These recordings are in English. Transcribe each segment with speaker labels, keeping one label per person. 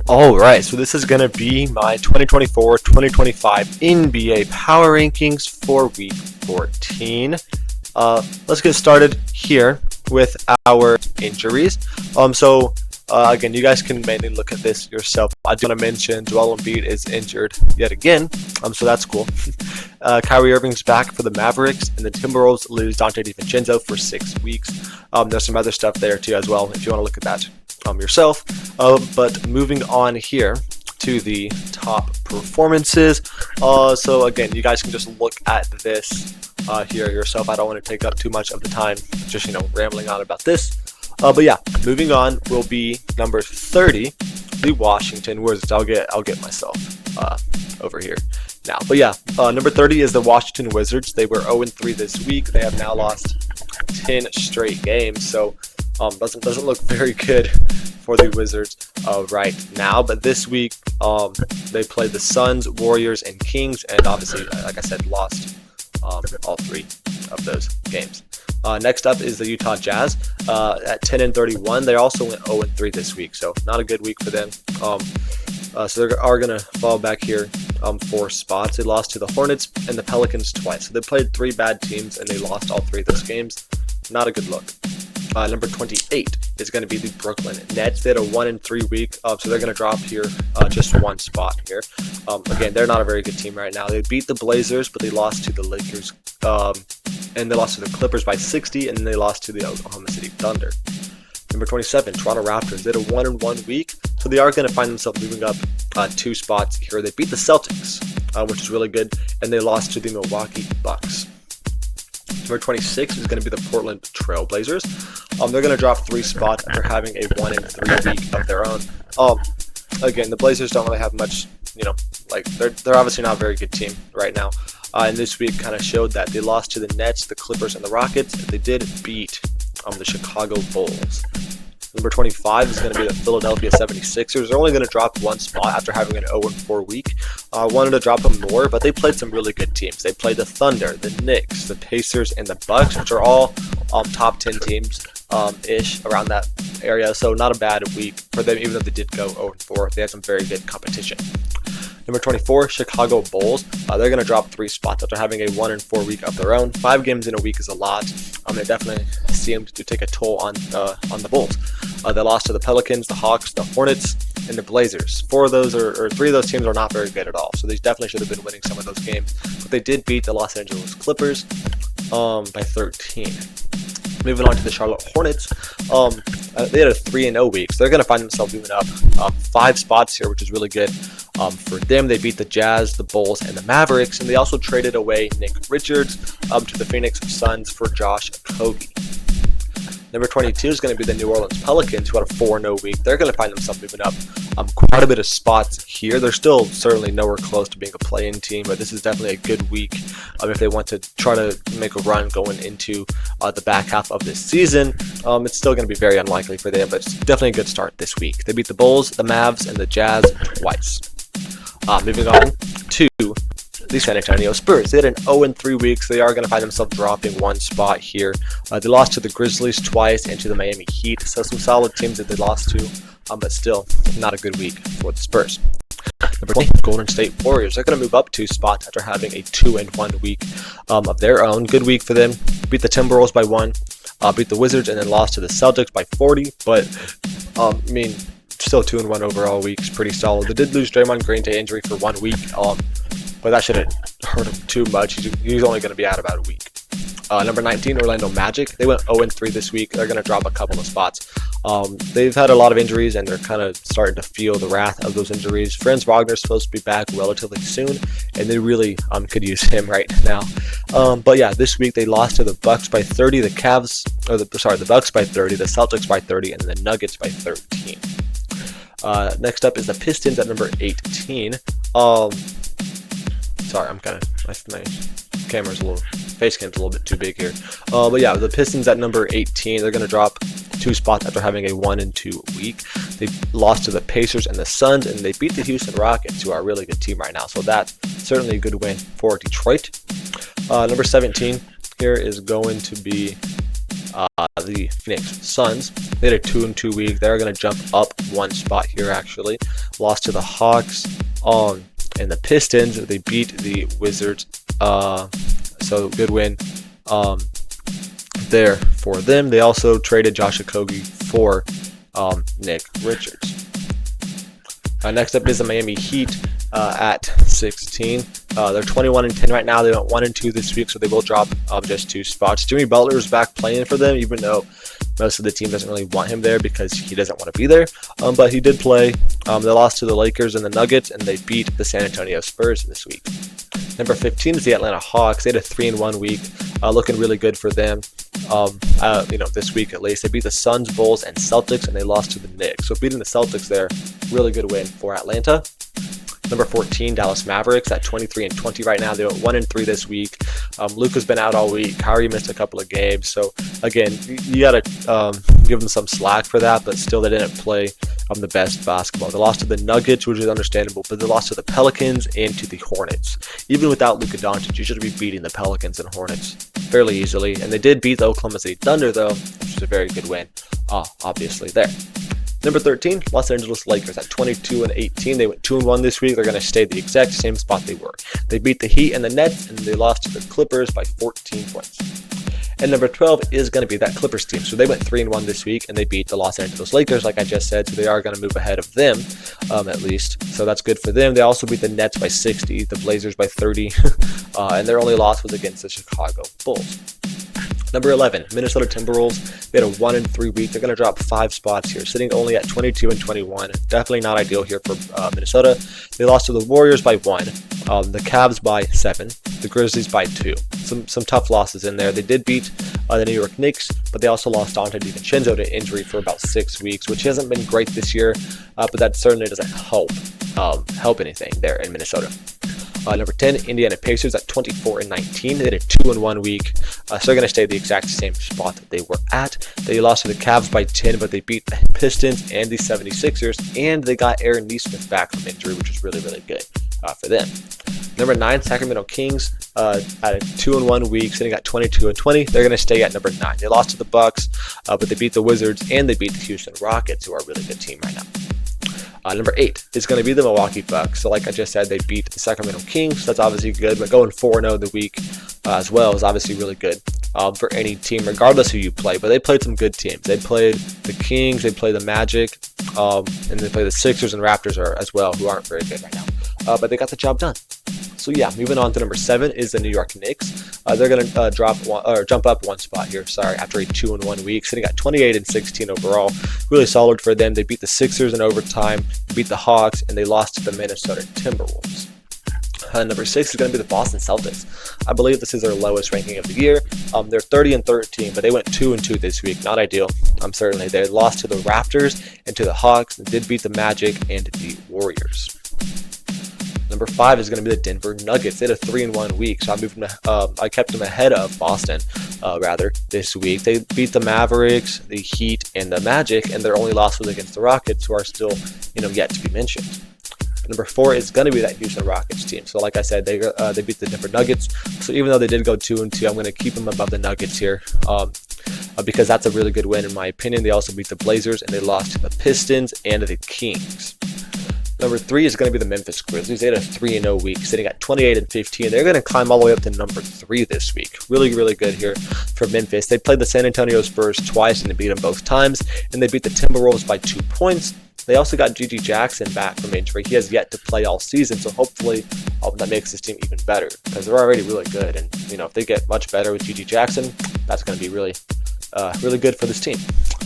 Speaker 1: Alright, so this is going to be my 2024-2025 NBA Power Rankings for Week 14. Let's get started here with our injuries. Again, you guys can mainly look at this yourself. I do want to mention Joel Embiid is injured yet again, so that's cool. Kyrie Irving's back for the Mavericks, and the Timberwolves lose Dante DiVincenzo for 6 weeks. There's some other stuff there too as well if you want to look at that yourself. But moving on here to the top performances. So again, you guys can just look at this here yourself. I don't want to take up too much of the time just rambling on about this. But yeah, moving on will be number 30, the Washington Wizards. I'll get myself over here now. But yeah, number 30 is the Washington Wizards. They were 0-3 this week. They have now lost 10 straight games. So doesn't look very good for the Wizards right now. But this week they played the Suns, Warriors, and Kings, and obviously, like I said, lost all 3 of those games. Next up is the Utah Jazz at 10-31. They also went 0-3 this week, so not a good week for them. So they are going to fall back here 4 spots. They lost to the Hornets and the Pelicans twice. So they played 3 bad teams, and they lost all 3 of those games. Not a good look. Number 28 is going to be the Brooklyn Nets. They had a 1-3 week, so they're going to drop here just 1 spot here. Again, they're not a very good team right now. They beat the Blazers, but they lost to the Lakers, and they lost to the Clippers by 60, and then they lost to the Oklahoma City Thunder. Number 27, Toronto Raptors. They had a 1-1 week, so they are going to find themselves moving up 2 spots here. They beat the Celtics, which is really good, and they lost to the Milwaukee Bucks. Number 26 is going to be the Portland Trail Blazers. They're going to drop 3 spots after having a 1-3 week of their own. Again, the Blazers don't really have much, they're obviously not a very good team right now. And this week kind of showed that. They lost to the Nets, the Clippers, and the Rockets. They did beat the Chicago Bulls. Number 25 is going to be the Philadelphia 76ers. They're only going to drop 1 spot after having an 0-4 week. I wanted to drop them more, but they played some really good teams. They played the Thunder, the Knicks, the Pacers, and the Bucks, which are all top 10 teams ish around that area. So not a bad week for them, even though they did go 0-4. They had some very good competition. Number 24, Chicago Bulls. They're going to drop 3 spots after having a 1-4 week of their own. 5 games in a week is a lot. They definitely seem to take a toll on the Bulls. They lost to the Pelicans, the Hawks, the Hornets, and the Blazers. 3 of those teams are not very good at all. So they definitely should have been winning some of those games. But they did beat the Los Angeles Clippers by 13. Moving on to the Charlotte Hornets, they had a 3-0 week, so they're going to find themselves moving up 5 spots here, which is really good for them. They beat the Jazz, the Bulls, and the Mavericks, and they also traded away Nick Richards to the Phoenix Suns for Josh Okogie. Number 22 is going to be the New Orleans Pelicans, who had a 4-0 week. They're going to find themselves moving up quite a bit of spots here. They're still certainly nowhere close to being a play-in team, but this is definitely a good week if they want to try to make a run going into the back half of this season. It's still going to be very unlikely for them, but it's definitely a good start this week. They beat the Bulls, the Mavs, and the Jazz twice. Moving on to the San Antonio Spurs. They had an 0-3 week, so they are going to find themselves dropping 1 spot here. They lost to the Grizzlies twice and to the Miami Heat, so some solid teams that they lost to, but still not a good week for the Spurs. Number 20, Golden State Warriors. They're going to move up 2 spots after having a 2-1 week of their own. Good week for them. Beat the Timberwolves by 1, beat the Wizards, and then lost to the Celtics by 40, but still 2-1 overall week is pretty solid. They did lose Draymond Green to injury for 1 week, but that shouldn't hurt him too much. He's only going to be out about a week. Number 19, Orlando Magic. They went 0-3 this week. They're going to drop a couple of spots. They've had a lot of injuries, and they're kind of starting to feel the wrath of those injuries. Franz Wagner's supposed to be back relatively soon, and they really could use him right now. But yeah, this week they lost to the Bucks by 30, the Bucks by 30, the Celtics by 30, and the Nuggets by 13. Next up is the Pistons at number 18. Sorry, I'm kind of my face cam's a little bit too big here. But yeah, the Pistons at number 18. They're going to drop 2 spots after having a 1-2 week. They lost to the Pacers and the Suns, and they beat the Houston Rockets, who are a really good team right now. So that's certainly a good win for Detroit. Number 17 here is going to be the Phoenix Suns. They had a 2-2 week. They're going to jump up one spot here, actually. Lost to the Hawks. And the Pistons, they beat the Wizards. So good win there for them. They also traded Josh Okogie for Nick Richards. Next up is the Miami Heat at 16. They're 21-10 right now. They went 1-2 this week, so they will drop just 2 spots. Jimmy Butler is back playing for them, even though most of the team doesn't really want him there because he doesn't want to be there. But he did play. They lost to the Lakers and the Nuggets, and they beat the San Antonio Spurs this week. Number 15 is the Atlanta Hawks. They had a 3-1 week, looking really good for them. This week at least. They beat the Suns, Bulls, and Celtics, and they lost to the Knicks. So beating the Celtics there, really good win for Atlanta. Number 14, Dallas Mavericks at 23-20 right now. They went 1-3 this week. Luka's been out all week. Kyrie missed a couple of games. So again, you got to give them some slack for that, but still they didn't play the best basketball. They lost to the Nuggets, which is understandable, but they lost to the Pelicans and to the Hornets. Even without Luka Doncic, you should be beating the Pelicans and Hornets fairly easily. And they did beat the Oklahoma City Thunder, though, which is a very good win, obviously, there. Number 13, Los Angeles Lakers at 22-18. They went 2-1 this week. They're going to stay the exact same spot they were. They beat the Heat and the Nets, and they lost to the Clippers by 14 points. And number 12 is going to be that Clippers team. So they went 3-1 this week, and they beat the Los Angeles Lakers, like I just said. So they are going to move ahead of them, at least. So that's good for them. They also beat the Nets by 60, the Blazers by 30, and their only loss was against the Chicago Bulls. Number 11, Minnesota Timberwolves. They had a 1-3 week. They're going to drop 5 spots here, sitting only at 22-21. Definitely not ideal here for Minnesota. They lost to the Warriors by 1, the Cavs by 7, the Grizzlies by 2. Some tough losses in there. They did beat the New York Knicks, but they also lost Donte DiVincenzo to injury for about 6 weeks, which hasn't been great this year, but that certainly doesn't help anything there in Minnesota. Number 10, Indiana Pacers at 24-19. They had a 2-1 week, so they're going to stay the exact same spot that they were at. They lost to the Cavs by 10, but they beat the Pistons and the 76ers, and they got Aaron Nesmith back from injury, which is really, really good for them. Number 9, Sacramento Kings at a 2-1 week, sitting at 22-20. They're going to stay at number 9. They lost to the Bucks, but they beat the Wizards, and they beat the Houston Rockets, who are a really good team right now. Number 8 is going to be the Milwaukee Bucks. So like I just said, they beat the Sacramento Kings. That's obviously good, but going 4-0 the week as well is obviously really good for any team, regardless who you play. But they played some good teams. They played the Kings, they played the Magic, and they play the Sixers and Raptors as well, who aren't very good right now. But they got the job done. So yeah, moving on to number 7 is the New York Knicks. They're going to jump up 1 spot here, after a 2-1 week, sitting at 28-16 overall. Really solid for them. They beat the Sixers in overtime, beat the Hawks, and they lost to the Minnesota Timberwolves. Number 6 is going to be the Boston Celtics. I believe this is their lowest ranking of the year. They're 30-13, but they went 2-2 this week. Not ideal, certainly. They lost to the Raptors and to the Hawks, and did beat the Magic and the Warriors. Number 5 is going to be the Denver Nuggets. They had a 3-1 week, so I kept them ahead of Boston, this week. They beat the Mavericks, the Heat, and the Magic, and their only loss was against the Rockets, who are still, yet to be mentioned. Number 4 is going to be that Houston Rockets team. So like I said, they beat the Denver Nuggets. So even though they did go 2-2, I'm going to keep them above the Nuggets here, because that's a really good win in my opinion. They also beat the Blazers, and they lost to the Pistons and the Kings. Number 3 is going to be the Memphis Grizzlies. They had a 3-0 week, sitting at 28-15. They're going to climb all the way up to number 3 this week. Really, really good here for Memphis. They played the San Antonio Spurs twice, and they beat them both times. And they beat the Timberwolves by 2 points. They also got G.G. Jackson back from injury. He has yet to play all season, so hopefully that makes this team even better, because they're already really good. And if they get much better with G.G. Jackson, that's going to be really good for this team.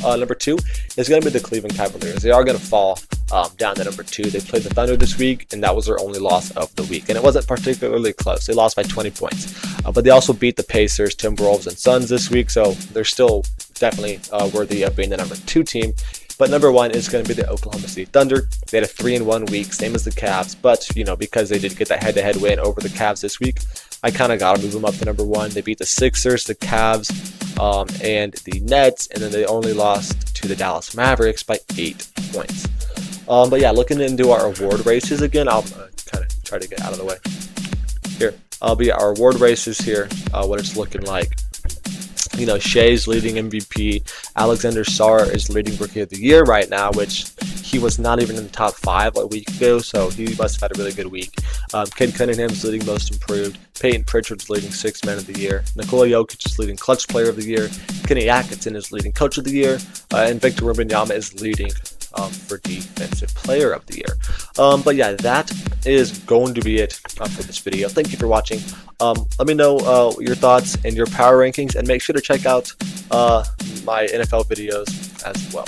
Speaker 1: Number 2 is going to be the Cleveland Cavaliers. They are going to fall down to number 2. They played the Thunder this week, and that was their only loss of the week. And it wasn't particularly close. They lost by 20 points. But they also beat the Pacers, Timberwolves, and Suns this week, so they're still definitely worthy of being the number 2 team. But number 1 is going to be the Oklahoma City Thunder. They had a 3-1 week, same as the Cavs. But, because they did get that head-to-head win over the Cavs this week, I kind of got to move them up to number 1. They beat the Sixers, the Cavs, and the Nets. And then they only lost to the Dallas Mavericks by 8 points. But yeah, looking into our award races again, I'll kind of try to get out of the way. Here, our award races here, what it's looking like. Shea's leading MVP. Alexander Sarr is leading Rookie of the Year right now, which he was not even in the top 5 a week ago, so he must have had a really good week. Cade Cunningham's leading Most Improved. Peyton Pritchard's leading Sixth Man of the Year. Nikola Jokic is leading Clutch Player of the Year. Kenny Atkinson is leading Coach of the Year. And Victor Wembanyama is leading for Defensive Player of the Year. But yeah, that is going to be it for this video. Thank you for watching. Let me know your thoughts and your power rankings, and make sure to check out my NFL videos as well.